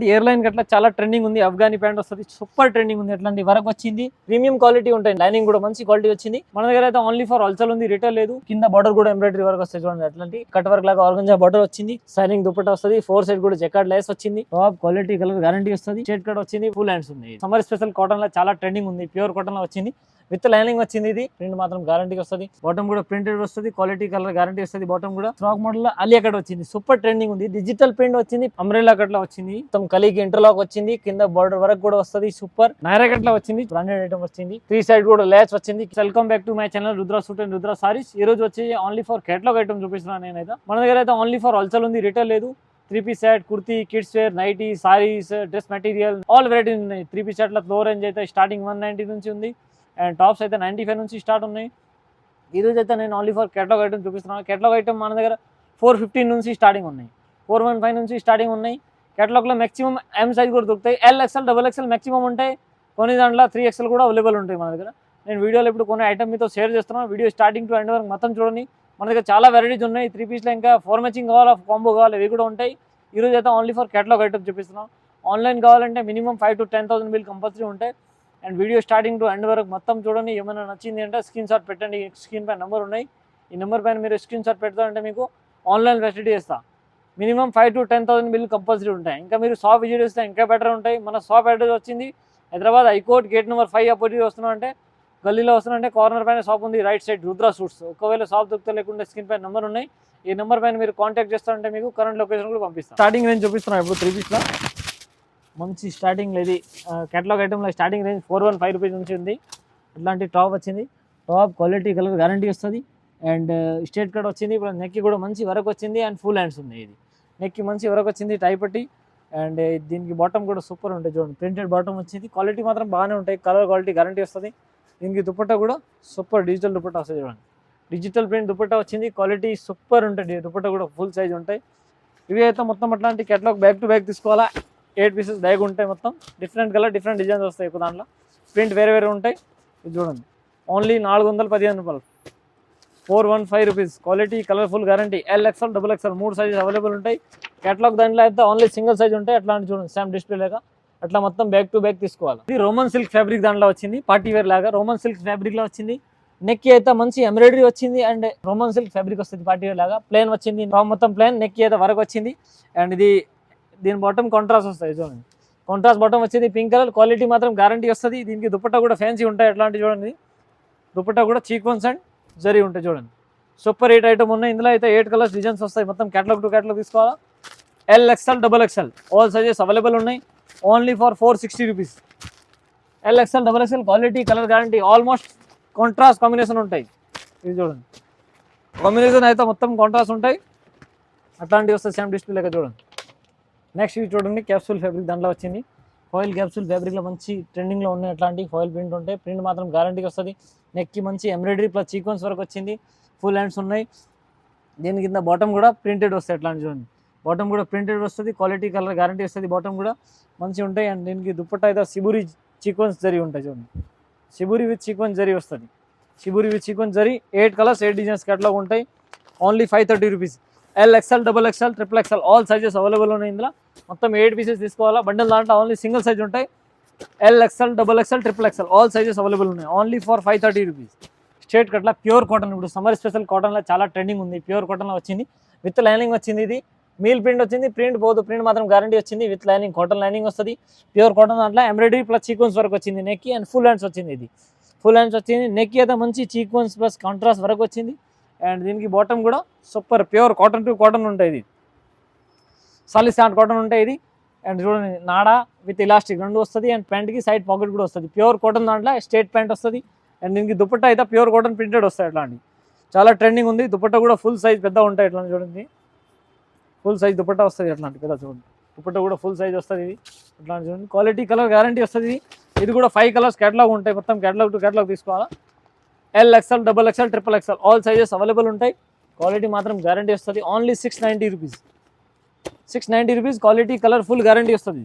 Airline అట్లా చాలా trending ఉంది. అఫ్ఘానీ ప్యాంట్ వస్తుంది, సూపర్ ట్రెండింగ్ ఉంది. అట్లాంటి వరకు వచ్చింది, ప్రీమియం క్వాలిటీ ఉంటాయి. లైనింగ్ కూడా మంచి క్వాలిటీ వచ్చింది. మన దగ్గర అయితే ఓన్లీ ఫర్ హోల్సేల్ ఉంది, రిటైల్ లేదు. కింద బార్డర్ కూడా ఎంబ్రాయిడరీ వర్క్ వస్తుంది చూడండి. అట్లాంటి కట్ వర్క్ లాగా ఆర్గంజా బార్డర్ వచ్చింది. సైనింగ్ దుపట్టా వస్తుంది, 4 సైడ్ కూడా జకార్డ్ లేస్ వచ్చింది. టాప్ క్వాలిటీ కలర్ గ్యారంటీ వస్తుంది. షేడ్ కట్ వచ్చింది, ఫుల్ హ్యాండ్స్ ఉంది. సమ్మర్ స్పెషల్ కాటన్ లో చాలా ట్రెండింగ్ ఉంది. ప్యూర్ కాటన్ లో వచ్చింది, విత్ లైనింగ్ వచ్చింది. ఇది ప్రింట్ మాత్రం గ్యారంటీ వస్తుంది. బాటమ్ కూడా ప్రింటెడ్ వస్తుంది, క్వాలిటీ కలర్ గ్యారంటీ వస్తుంది. బాటమ్ కూడా ఫ్రాక్ మోడల్ లో అలియా కట్ వచ్చింది, సూపర్ ట్రెండింగ్ ఉంది. డిజిటల్ ప్రింట్ వచ్చింది, అంబ్రెల్లా కట్ లో వచ్చింది. మొత్తం కలిగి ఇంటర్లాక్ వచ్చింది, కింద బార్డర్ వరకు కూడా వస్తుంది. సూపర్ నైరా కట్ లో వచ్చింది, బ్రాండెడ్ ఐటమ్ వచ్చింది. 3 సైడ్ కూడా ల్యాచ్ వచ్చింది. Welcome back to my channel Rudra suit and Rudra saris. ఈ రోజు వచ్చి ఓన్లీ ఫర్ కేటలాగ్ ఐటమ్ చూపిస్తున్నాను నేనైతే. మన దగ్గర అయితే ఓన్లీ ఫర్ హోల్సేల్ ఉంది, రిటైల్ లేదు. 3 piece set, kurti, kids wear, nightie, saris, dress material, all varieties ఉన్నాయి. 3 పీస్ సెట్ల ఫ్లో రేంజ్ అయితే స్టార్టింగ్ 190 నుంచి ఉంది, అండ్ టాప్స్ అయితే 95 నుంచి స్టార్ట్ ఉన్నాయి. ఈ రోజు అయితే నేను ఓన్లీ ఫర్ కేటలాగ్ ఐటమ్ చూపిస్తున్నాను. కేటలాగ్ ఐటమ్ మన దగ్గర 415 నుంచి స్టార్టింగ్ ఉన్నాయి, 415 నుంచి స్టార్టింగ్ ఉన్నాయి. కేటలాగ్లో మాక్సిమం ఎం సైజ్ కూడా దొరుకుతాయి, LXL, XXL మాక్సిమం ఉంటాయి. కొన్ని దాంట్లో 3XL కూడా అవైలబుల్ ఉంటాయి మన దగ్గర. నేను వీడియోలో ఇప్పుడు కొన్ని ఐటమ్ మీతో షేర్ చేస్తున్నాను. వీడియో స్టార్టింగ్ టు ఎండ్ వరకు మొత్తం చూడండి. మన దగ్గర చాలా వెరైటీస్ ఉన్నాయి. 3 పీస్లో ఇంకా 4 మ్యాచింగ్ కావాలా, కాంబో కావాలి, ఇవి కూడా ఉంటాయి. ఈరోజు అయితే ఓన్లీ ఫర్ కేటలాగ్ ఐటమ్ చూపిస్తున్నాం. ఆన్లైన్ కావాలంటే మినిమం 5,000 to 10,000 బిల్ కంపల్సరీ ఉంటాయి. And video starting to end వరకు మొత్తం చూడండి. ఏమైనా నచ్చింది అంటే స్క్రీన్ షాట్ పెట్టండి. స్క్రీన్ పైన నెంబర్ ఉన్నాయి, ఈ నెంబర్ పైన మీరు స్క్రీన్ షాట్ పెడతారంటే మీకు ఆన్లైన్ ఫెసిలిటీ ఇస్తాం. మినిమం 5,000 to 10,000 బిల్ కంపల్సరీ ఉంటాయి. ఇంకా మీరు షాప్ విజిట్ చేస్తే ఇంకా బెటర్ ఉంటాయి. మన షాప్ అడ్రస్ వచ్చింది Hyderabad high court gate number 5 opposite వస్తున్నాం అంటే, గల్లీలో వస్తున్నా అంటే కార్నర్ పైన షాప్ ఉంది, రైట్ సైడ్ రుద్ర సూట్స్. ఒకవేళ షాప్ దొరికితే లేకుంటే స్క్రీన్ పైన నెంబర్ ఉన్నాయి, ఈ నెంబర్ పైన మీరు కాంటాక్ట్ చేస్తారంటే మీకు కరెంట్ లొకేషన్ కూడా పంపిస్తాం. స్టార్టింగ్ రేంజ్ చూపిస్తున్నాం ఇప్పుడు 3 పీస్లో. మంచి స్టార్టింగ్ ఇది కేటలాగ్ ఐటమ్లో స్టార్టింగ్ రేంజ్ 415 రూపీస్ నుంచి ఉంది. ఇట్లాంటి టాప్ వచ్చింది, టాప్ క్వాలిటీ కలర్ గ్యారంటీ వస్తుంది. అండ్ స్ట్రేట్ కట్ వచ్చింది. ఇప్పుడు నెక్కి కూడా మంచి వరకు వచ్చింది, అండ్ ఫుల్ హ్యాండ్స్ ఉంది. ఇది నెక్కి మంచి వరకు వచ్చింది, టై పట్టి. అండ్ దీనికి బాటమ్ కూడా సూపర్ ఉంటుంది చూడండి, ప్రింటెడ్ బాటమ్ వచ్చింది. క్వాలిటీ మాత్రం బాగానే ఉంటాయి, కలర్ క్వాలిటీ గ్యారంటీ వస్తుంది. దీనికి దుపట్టా కూడా సూపర్ డిజిటల్ దుపట్టా వస్తుంది చూడండి. డిజిటల్ ప్రింట్ దుపట్టా వచ్చింది, క్వాలిటీ సూపర్ ఉంటుంది. దుపట్టా కూడా ఫుల్ సైజ్ ఉంటాయి. ఇవి అయితే మొత్తం అట్లాంటి కేటలాగ్ బ్యాక్ టు బ్యాక్ తీసుకోవాలా. 8 పీసెస్ బ్యాగ్ ఉంటాయి. మొత్తం డిఫరెంట్ కలర్, డిఫరెంట్ డిజైన్స్ వస్తాయి. ఇప్పుడు దాంట్లో ప్రింట్ వేరే వేరే ఉంటాయి. ఇది చూడండి, ఓన్లీ 415 రూపాయలు, 415 rupees. Quality colourful guarantee. LXL, XXL 3 sizes available ఉంటాయి. కేటలాగ్ దాంట్లో అయితే ఓన్లీ సింగిల్ సైజ్ ఉంటాయి. అట్లాంటి చూడండి, సేమ్ డిస్ప్లే లాగా అట్లా మొత్తం బ్యాక్ టు బ్యాక్ తీసుకోవాలి. ఇది రోమన్ సిల్క్ ఫ్యాబ్రిక్ దాంట్లో వచ్చింది, పార్టీ వేర్ లాగా రోమన్ సిల్క్ ఫ్యాబ్రిక్ లో వచ్చింది. నెక్ అయితే మంచి ఎంబ్రాయిడరీ వచ్చింది, అండ్ రోమన్ సిల్క్ ఫ్యాబ్రిక్ వస్తుంది పార్టీ వేర్ లాగా. ప్లేన్ వచ్చింది, మొత్తం ప్లేన్. నెక్ అయితే వరకు వచ్చింది. అండ్ ఇది దీని బాటమ్ కాంట్రాస్ట్ వస్తాయి చూడండి, కాంట్రాస్ట్ బాటమ్ వచ్చింది, పింక్ కలర్. క్వాలిటీ మాత్రం గ్యారంటీ వస్తుంది. దీనికి దుపట్టా కూడా ఫ్యాన్సీ ఉంటాయి. అట్లాంటి చూడండి, దుపట్టా కూడా చీక్వన్స్ అండ్ జరీ ఉంటాయి చూడండి. సూపర్ 8 ఐటమ్ ఉన్నాయి. ఇందులో అయితే 8 కలర్స్ డిజైన్స్ వస్తాయి. మొత్తం కేటలాగ్ టు కేటలాగ్ తీసుకోవాలా. LXL, XXL all sizes available ఉన్నాయి. Only for 460 rupees. LXL, XXL quality colour guarantee. Almost contrast combination ఉంటాయి. ఇది చూడండి, కాంబినేషన్ అయితే మొత్తం కాంట్రాస్ట్ ఉంటాయి. అట్లాంటివి వస్తాయి సేమ్ డిస్ప్లే లెక్క చూడండి. నెక్స్ట్ ఇది చూడండి, క్యాప్సూల్ ఫ్యాబ్రిక్ దాంట్లో వచ్చింది. ఫాయిల్ క్యాప్సూల్ ఫ్యాబ్రిక్లో మంచి ట్రెండింగ్లో ఉన్నాయి. అట్లాంటి ఫాయిల్ ప్రింట్ ఉంటాయి. ప్రింట్ మాత్రం గ్యారంటీకి వస్తుంది. నెక్కి మంచి ఎంబ్రాయిడరీ ప్లస్ సీక్వెన్స్ వరకు వచ్చింది. ఫుల్ హ్యాండ్స్ ఉన్నాయి. దీని కింద బాటమ్ కూడా ప్రింటెడ్ వస్తాయి. అట్లాంటి చూడండి, బాటమ్ కూడా ప్రింటెడ్ వస్తుంది. క్వాలిటీ కలర్ గ్యారంటీ వస్తుంది. బాటమ్ కూడా మంచిగా ఉంటాయి. అండ్ దీనికి దుపట్టా అయితే సిబురి సీక్వెన్స్ జరీ ఉంటాయి చూడండి. సిబురి విత్ సీక్వెన్స్ జరీ వస్తుంది. సిబురి with sequence zari 8 colours 8 designs catalogue ఉంటాయి. ఓన్లీ 530 rupees. LXL, XXL, XXL all sizes available ఉన్నాయి. ఇందులో మొత్తం 8 పీసెస్ తీసుకోవాలా. బండిల్ దాంట్లో ఓన్లీ సింగిల్ సైజ్ ఉంటాయి. LXL, XXL, XXL all sizes available ఉన్నాయి. Only for 530 rupees. స్ట్రేట్ కట్లా ప్యూర్ కాటన్. ఇప్పుడు సమ్మర్ స్పెషల్ కాటన్లో చాలా ట్రెండింగ్ ఉంది. ప్యూర్ కాటన్లో వచ్చింది, విత్ లైనింగ్ వచ్చింది. ఇది మీల్ ప్రింట్ వచ్చింది. ప్రింట్ పోదు, ప్రింట్ మాత్రం గ్యారంటీ వచ్చింది. విత్ లైనింగ్, కాటన్ లైనింగ్ వస్తుంది. ప్యూర్ కాటన్ దాంట్లో ఎంబ్రాయిడరీ ప్లస్ సీక్వెన్స్ వరకు వచ్చింది. నెక్కి అండ్ ఫుల్ హ్యాండ్స్ వచ్చింది. ఇది ఫుల్ హ్యాండ్స్ వచ్చింది. నెక్కి అయితే మంచి సీక్వెన్స్ ప్లస్ కాంట్రాస్ట్ వరకు వచ్చింది. అండ్ దీనికి బాటమ్ కూడా super pure cotton to cotton ఉంటాయి. ఇది సాలిడ్ కాటన్ ఉంటాయి. ఇది అండ్ చూడండి, నాడా విత్ ఇలాస్టిక్ రెండు వస్తుంది. అండ్ ప్యాంట్కి సైడ్ పాకెట్ కూడా వస్తుంది. ప్యూర్ కాటన్ దాంట్లో స్ట్రేట్ ప్యాంట్ వస్తుంది. అండ్ దీనికి దుపట్టా అయితే ప్యూర్ కాటన్ ప్రింటెడ్ వస్తాయి. అట్లాంటి చాలా ట్రెండింగ్ ఉంది. దుపట్టా కూడా ఫుల్ సైజ్ పెద్ద ఉంటాయి. ఇట్లాంటి చూడండి, ఫుల్ సైజ్ దుపట్టా వస్తుంది. అట్లాంటి పెద్ద చూడండి, దుపట్టా కూడా ఫుల్ సైజ్ వస్తుంది. ఇది అట్లాంటి చూడండి, క్వాలిటీ కలర్ గ్యారంటీ వస్తుంది. ఇది కూడా 5 కలర్స్ కేటలాగ్ ఉంటాయి. మొత్తం కేటలాగ్ టు కేటలాగ్ తీసుకోవాలా. LXL, XXL, XXL all sizes available ఉంటాయి. క్వాలిటీ మాత్రం గ్యారంటీ వస్తుంది. Only 690 rupees. 690 rupees. Quality colour full guarantee వస్తుంది.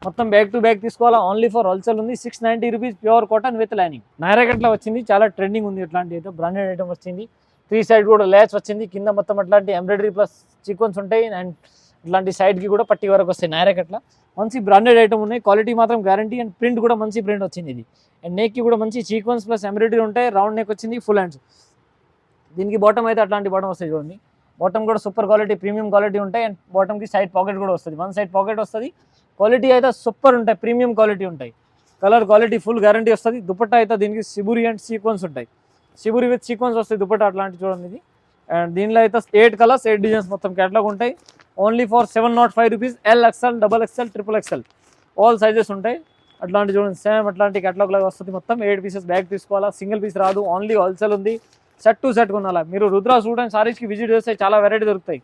మొత్తం బ్యాక్ టు బ్యాక్ తీసుకోవాలా. ఓన్లీ ఫర్ హోల్సేల్ ఉంది. 690 rupees. Pure cotton with lining. Naira కట్లో వచ్చింది, చాలా ట్రెండింగ్ ఉంది. ఇట్లాంటి అయితే బ్రాండెడ్ ఐటమ్ వచ్చింది. 3 సైడ్ కూడా ల్యాచ్ వచ్చింది. కింద మొత్తం అట్లాంటి ఎంబ్రాయిడరీ ప్లస్ సీక్వెన్స్ ఉంటాయి. అండ్ ఇట్లాంటి సైడ్కి కూడా పట్టి వరకు వస్తాయి నైరాక్ అట్లా మంచి బ్రాండెడ్ ఐటమ్ ఉన్నాయి, క్వాలిటీ మాత్రం గ్యారంటీ. అండ్ ప్రింట్ కూడా మంచి ప్రింట్ వచ్చింది ఇది. అండ్ నెక్కి కూడా మంచి సీక్వెన్స్ ప్లస్ ఎంబ్రాయిడరీ ఉంటాయి, రౌండ్ నెక్ వచ్చింది, ఫుల్ హ్యాండ్స్. దీనికి బాటమ్ అయితే అట్లాంటి బాటమ్ వస్తాయి చూడండి, బాటమ్ కూడా సూపర్ క్వాలిటీ ప్రీమియం క్వాలిటీ ఉంటాయి. అండ్ బాటమ్కి సైడ్ పాకెట్ కూడా వస్తుంది, వన్ సైడ్ పాకెట్ వస్తుంది. క్వాలిటీ అయితే సూపర్ ఉంటాయి, ప్రీమియం క్వాలిటీ ఉంటాయి, కలర్ క్వాలిటీ ఫుల్ గ్యారంటీ వస్తుంది. దుపట్టా అయితే దీనికి సిబురి అండ్ సీక్వెన్స్ ఉంటాయి, సిబురి విత్ సీక్వెన్స్ వస్తాయి దుపట్టా అట్లాంటి చూడండి ఇది. అండ్ దీనిలో అయితే 8 కలర్స్ 8 డిజైన్స్ మొత్తం క్యాటలాగ్ ఉంటాయి. Only for 705 rupees. LXL, XXL, XXL all sizes ఉంటాయి. అట్లాంటి చూడండి సేమ్ అట్లాంటి క్యాటలాగ్ లాగా వస్తుంది. మొత్తం 8 పీసెస్ బ్యాగ్ తీసుకోవాలా, సింగిల్ పీస్ రాదు, ఓన్లీ హోల్సేల్ ఉంది. సెట్ టు సెట్ కొనాలా. మీరు రుద్రా సూట్ అండ్ సారీస్కి విజిట్ చేస్తే చాలా వెరైటీ దొరుకుతాయి.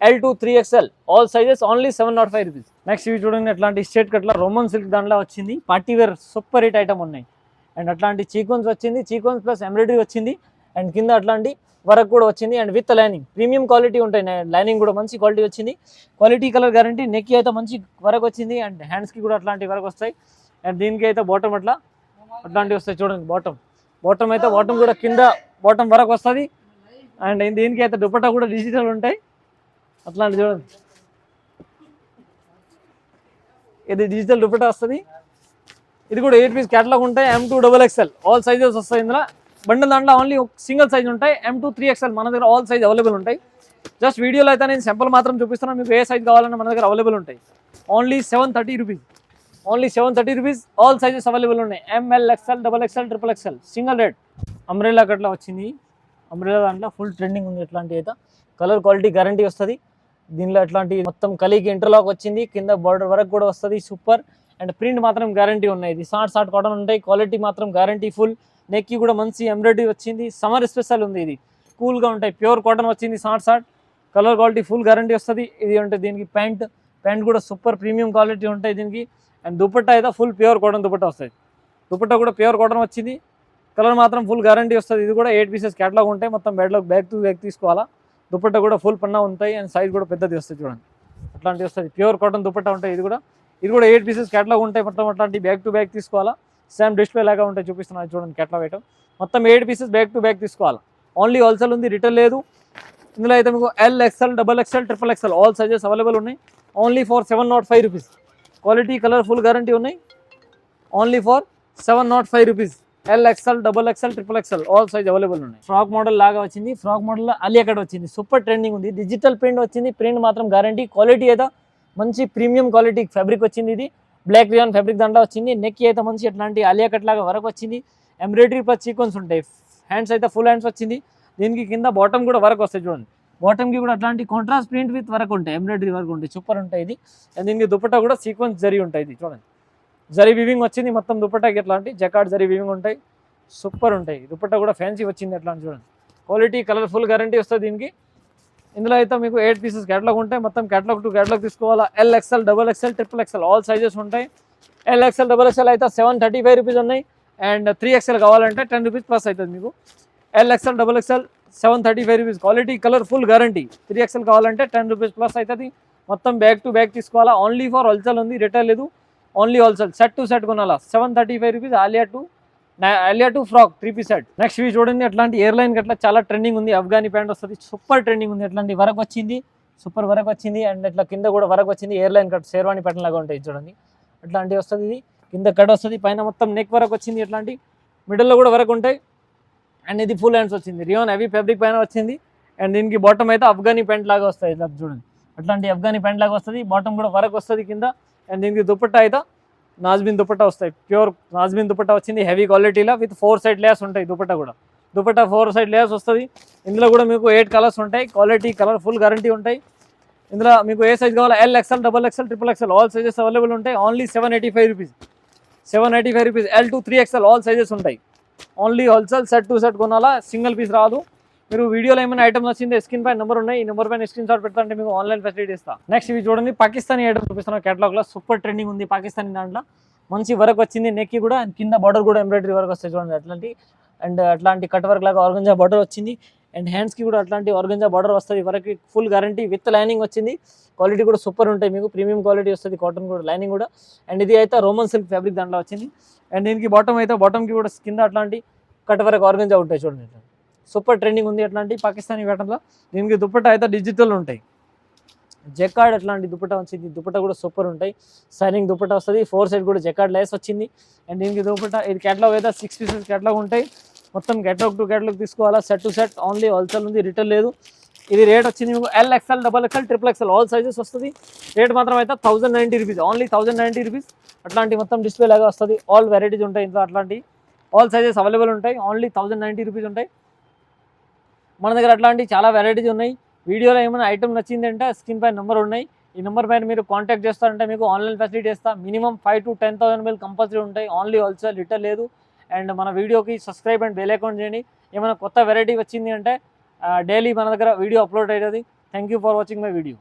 L2 3XL all sizes only 705 rupees. Next ఇవి చూడండి అట్లాంటి స్ట్రేట్ కట్లా రోమన్ సిల్క్ దాంట్లో వచ్చింది, party wear super hit item ఉన్నాయి. అండ్ అట్లాంటి సీక్వెన్స్ వచ్చింది, సీక్వెన్స్ ప్లస్ ఎంబ్రాయిడరీ వచ్చింది. అండ్ కింద అట్లాంటి వర్క్ కూడా వచ్చింది. And with lining premium quality ఉంటాయి, లైనింగ్ కూడా మంచి క్వాలిటీ వచ్చింది, క్వాలిటీ కలర్ గ్యారంటీ. నెక్కి అయితే మంచి వర్క్ వచ్చింది. అండ్ హ్యాండ్స్కి కూడా అట్లాంటి వర్క్ వస్తాయి. అండ్ దీనికి అయితే బాటమ్ అట్లాంటివి వస్తాయి చూడండి. బాటమ్ అయితే బాటమ్ కూడా కింద బాటమ్ వర్క్ వస్తుంది. అండ్ దీనికి అయితే దుపట్టా కూడా డిజిటల్ ఉంటాయి అట్లాంటి చూడండి. ఇది డిజిటల్ దుపట్టా వస్తుంది. ఇది కూడా 8 పీస్ క్యాటలాగ్ ఉంటాయి. M2 XXL ఆల్ సైజెస్ వస్తాయి. ఇందులో బండిల్ దాంట్లో ఓన్లీ సింగిల్ సైజ్ ఉంటాయి. M2 3XL మన దగ్గర ఆల్ సైజ్ అవైలబుల్ ఉంటాయి. జస్ట్ వీడియోలో అయితే నేను సింపుల్ మాత్రం చూపిస్తున్నాను, మీకు ఏ సైజ్ కావాలన్నా మన దగ్గర అవైలబుల్ ఉంటాయి. Only 730 rupees, only 730 rupees. All sizes available ఉన్నాయి. ML, XL, XXL, XXL single rate. Umbrella కట్లా వచ్చింది, అంబ్రెల్లా దాంట్లో ఫుల్ ట్రెండింగ్ ఉంది. ఎట్లాంటి అయితే కలర్ క్వాలిటీ గ్యారంటీ వస్తుంది. దీనిలో అట్లాంటి మొత్తం కలిగి ఇంటర్లాక్ వచ్చింది, కింద బార్డర్ వరకు కూడా వస్తుంది సూపర్. అండ్ ప్రింట్ మాత్రం గ్యారంటీ ఉన్నాయి. ఇది షార్ట్ కాటన్ ఉంటాయి, క్వాలిటీ మాత్రం గ్యారంటీ ఫుల్. నెక్కి కూడా మంచి ఎంబ్రాయిడరీ వచ్చింది, సమ్మర్ స్పెషల్ ఉంది. ఇది కూల్గా ఉంటాయి, ప్యూర్ కాటన్ వచ్చింది short. Colour quality full guarantee వస్తుంది. ఇది ఉంటుంది దీనికి ప్యాంట్ కూడా సూపర్ ప్రీమియం క్వాలిటీ ఉంటాయి దీనికి. అండ్ దుపట్టా అయితే ఫుల్ ప్యూర్ కాటన్ దుపట్టా వస్తుంది, దుపట్టా కూడా ప్యూర్ కాటన్ వచ్చింది, కలర్ మాత్రం ఫుల్ గ్యారంటీ వస్తుంది. ఇది కూడా 8 పీసెస్ క్యాటలాగ్ ఉంటాయి. మొత్తం బ్యాగ్ టు బ్యాగ్ తీసుకోవాలా. దుపట్టా కూడా ఫుల్ పన్నా ఉంటాయి. అండ్ సైజ్ కూడా పెద్దది వస్తుంది చూడండి, అట్లాంటివి వస్తుంది. ప్యూర్ కాటన్ దుపట్టా ఉంటాయి. ఇది కూడా 8 పీసెస్ క్యాటలాగ్ ఉంటాయి. మొత్తం అట్లాంటి బ్యాగ్ టు బ్యాగ్ తీసుకోవాలా. సేమ్ డిస్ప్లే లాగా ఉంటాయి, చూపిస్తున్నాను చూడండి క్యాటలాగ్ ఐటమ్. మొత్తం 8 పీసెస్ బ్యాగ్ టు బ్యాగ్ తీసుకోవాలి. ఓన్లీ హోల్సేల్ ఉంది, రిటైల్ లేదు. ఇందులో అయితే మీకు LXL, XXL, XXL all sizes available ఉన్నాయి. Only for 705 rupees. Quality colour full guarantee ఉన్నాయి. Only for 705 rupees. LXL, XXL, XXL all size available ఉన్నాయి. ఫ్రాక్ మోడల్ లాగా వచ్చింది, ఫ్రాక్ మోడల్లో అలియా కట్ వచ్చింది, సూపర్ ట్రెండింగ్ ఉంది. డిజిటల్ ప్రింట్ వచ్చింది, ప్రింట్ మాత్రం గ్యారంటీ. క్వాలిటీ అయితే మంచి ప్రీమియం క్వాలిటీ ఫ్యాబ్రిక్ వచ్చింది. ఇది బ్లాక్ రియాన్ ఫ్యాబ్రిక్ దాంట్లో వచ్చింది. నెక్ అయితే మంచి అట్లాంటి అలియా కట్ లాగా వరకు వచ్చింది. ఎంబ్రాయిడరీ ప్లస్ సీక్వెన్స్ ఉంటాయి. హ్యాండ్స్ అయితే ఫుల్ హ్యాండ్స్ వచ్చింది. దీనికి కింద బాటమ్ కూడా వర్క్ వస్తాయి చూడండి. బాటమ్కి కూడా అట్లాంటి కాంట్రాస్ట్ ప్రింట్ విత్ వర్క్ ఉంటాయి, ఎంబ్రాయిడరీ వర్క్ ఉంటాయి, సూపర్ ఉంటాయి ఇది. అండ్ దీనికి దుపట్టా కూడా సీక్వెన్స్ జరీ ఉంటాయి. ఇది చూడండి, జరీ వివింగ్ వచ్చింది మొత్తం దుపట్టాకి. ఎట్లాంటి జకాట్ జరీ వివింగ్ ఉంటాయి, సూపర్ ఉంటాయి. దుపట్టా కూడా ఫ్యాన్సీ వచ్చింది అట్లాంటి చూడండి. క్వాలిటీ కలర్ఫుల్ గ్యారంటీ వస్తుంది దీనికి. ఇందులో అయితే మీకు 8 పీసెస్ క్యాటలాగ్ ఉంటాయి. మొత్తం క్యాటలాగ్ టు క్యాటలాగ్ తీసుకోవాలా. LXL, XXL, XXL all sizes ఉంటాయి. LXL, XXL అయితే 735 రూపీస్ ఉన్నాయి. అండ్ 3XL కావాలంటే 10 రూపీస్ ప్లస్ అవుతుంది మీకు. LXL, XXL 735 rupees. Quality colour full guarantee. 3XL కావాలంటే 10 రూపీస్ ప్లస్ అవుతుంది. మొత్తం బ్యాగ్ టు బ్యాగ్ తీసుకోవాలా. ఓన్లీ ఫర్ హోల్సేల్ ఉంది, రిటైల్ లేదు. Only wholesale. Set to set కొనాలా. 735 rupees. Alia to frock 3 piece set. Next ఇవి చూడండి అట్లాంటి ఎయిర్ లైన్ అట్లా చాలా ట్రెండింగ్ ఉంది. అఫ్ఘానీ ప్యాంట్ వస్తుంది, సూపర్ ట్రెండింగ్ ఉంది. అట్లాంటి వరకు వచ్చింది, సూపర్ వరకు వచ్చింది. అండ్ ఇట్లా కింద కూడా వరకు వచ్చింది. Air line cut sherwani pattern లాగా ఉంటాయి చూడండి. అట్లాంటివి వస్తుంది. ఇది కింద కట్ వస్తుంది, పైన మొత్తం నెక్ వరకు వచ్చింది. ఇట్లాంటి మిడిల్లో కూడా వరకు ఉంటాయి. అండ్ ఇది ఫుల్ హ్యాండ్స్ వచ్చింది, రియాన్ హెవీ ఫ్యాబ్రిక్ పైన వచ్చింది. అండ్ దీనికి బాటమ్ అయితే అఫ్ఘానీ ప్యాంట్ లాగా వస్తాయి. ఇట్లా చూడండి, అట్లాంటి అఫ్ఘానీ ప్యాంట్ లాగా వస్తుంది. బాటమ్ కూడా వరకు వస్తుంది కింద. అండ్ దీనికి దుపట్టా అయితే నాజ్బిన్ దుపట్టా వస్తాయి, ప్యూర్ నాజ్బిన్ దుపట్టా వచ్చింది హెవీ క్వాలిటీలో విత్ 4 సైడ్ లేయర్స్ ఉంటాయి. దుపట్టా 4 సైడ్ లేయర్స్ వస్తుంది. ఇందులో కూడా మీకు 8 కలర్స్ ఉంటాయి. క్వాలిటీ కలర్ ఫుల్ గ్యారంటీ ఉంటాయి. ఇందులో మీకు ఏ సైజ్ కావాలో LXL, XXL, XXL all sizes available ఉంటాయి. Only 785 rupees. 785 rupees. L2 3XL all sizes ఉంటాయి. Only wholesale. Set to set కొనాలా, సింగిల్ పీస్ రాదు. మీరు వీడియోలో ఏమైనా ఐటమ్ వచ్చింది స్క్రీన్ పైన నెంబర్ ఉన్నాయి, ఈ నెంబర్ పైన స్క్రీన్ షాట్ పెడతా అంటే మీకు ఆన్లైన్ ఫెసిలిటీ ఇస్తా. నెక్స్ట్ ఇవి చూడండి పాకిస్తానీ ఐటమ్ చూపిస్తున్న కేటలాగ్లో సూపర్ ట్రెండింగ్ ఉంది. పాకిస్తానీ దాంట్లో మంచి వర్క్ వచ్చింది. నెక్కి కూడా కింద బార్డర్ కూడా ఎంబ్రాయిడరీ వర్క్ వస్తాయి చూడండి అట్లాంటి. అండ్ అట్లాంటి కట్ వర్క్ లాగా ఆర్గంజా బార్డర్ వచ్చింది. అండ్ హ్యాండ్స్కి కూడా అట్లాంటి ఆర్గంజా బార్డర్ వస్తుంది. వరకు ఫుల్ గ్యారంటీ విత్ లైనింగ్ వచ్చింది. క్వాలిటీ కూడా సూపర్ ఉంటాయి, మీకు ప్రీమియం క్వాలిటీ వస్తుంది. కాటన్ కూడా లైనింగ్ కూడా. అండ్ ఇది అయితే రోమన్ సిల్క్ ఫ్యాబ్రిక్ దాంట్లో వచ్చింది. అండ్ దీనికి బాటమ్ అయితే బాటమ్కి కూడా కింద అట్లాంటి కట్ వర్క్ ఆర్గంజా ఉంటాయి చూడండి. సూపర్ ట్రెండింగ్ ఉంది అట్లాంటి పాకిస్తానీ ప్యాటర్న్లో. దీనికి దుపట్టా అయితే డిజిటల్ ఉంటాయి. జెకార్డ్ అట్లాంటి దుపట్టా వచ్చింది. దుపట్టా కూడా సూపర్ ఉంటాయి. సైనింగ్ దుపట్టా వస్తుంది. 4 సైడ్ కూడా జెకార్డ్ లేస్ వచ్చింది. అండ్ దీనికి దుపట్టా ఇది క్యాటలాగ్ అయితే 6 పీసెస్ క్యాటలాగ్ ఉంటాయి. మొత్తం క్యాటలాగ్ టు క్యాటలాగ్ తీసుకోవాలా, set to set. Only wholesale ఉంది, రిటైల్ లేదు. ఇది రేట్ వచ్చింది మీకు L XL, double XL, triple XL all sizes వస్తుంది. రేట్ మాత్రం అయితే 1090 రూపీస్, ఓన్లీ 1090 రూపీస్. అట్లాంటి మొత్తం డిస్ప్లే లాగా వస్తుంది. ఆల్ వెరైటీస్ ఉంటాయి ఇంట్లో, అట్లాంటి ఆల్ సైజెస్ అవైలబుల్ ఉంటాయి. ఓన్లీ 1090 రూపీస్ ఉంటాయి. మన దగ్గర అట్లాంటి చాలా వెరైటీస్ ఉన్నాయి. వీడియోలో ఏమైనా ఐటమ్ నచ్చింది అంటే స్క్రీన్ పైన నెంబర్ ఉన్నాయి. ఈ నెంబర్ పైన మీరు కాంటాక్ట్ చేస్తారంటే మీకు ఆన్లైన్ ఫెసిలిటీ ఇస్తా. మినిమం 5 to 10,000 బిల్ కంపల్సరీ ఉంటాయి. ఓన్లీ హోల్సేల్, రిటైల్ లేదు. అండ్ మన వీడియోకి సబ్స్క్రైబ్ అండ్ బెల్ ఐకాన్ చేయండి. ఏమైనా కొత్త వెరైటీ వచ్చింది అంటే డైలీ మన దగ్గర వీడియో అప్లోడ్ అవుతుంది. Thank you for watching my video.